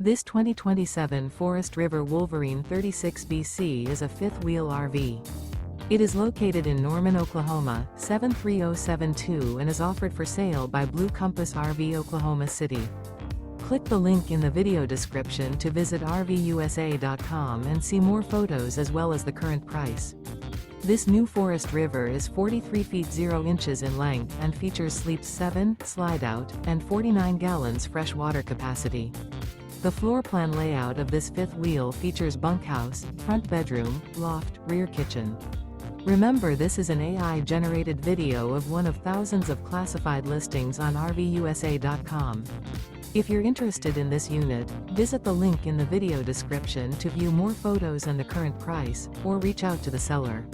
This 2027 Forest River Wolverine 36BC is a fifth-wheel RV. It is located in Norman, Oklahoma, 73072 and is offered for sale by Blue Compass RV Oklahoma City. Click the link in the video description to visit RVUSA.com and see more photos as well as the current price. This new Forest River is 43 feet 0 inches in length and features sleeps 7, slide-out, and 49 gallons fresh water capacity. The floor plan layout of this fifth wheel features bunkhouse, front bedroom, loft, rear kitchen. Remember, this is an AI-generated video of one of thousands of classified listings on RVUSA.com. If you're interested in this unit, visit the link in the video description to view more photos and the current price, or reach out to the seller.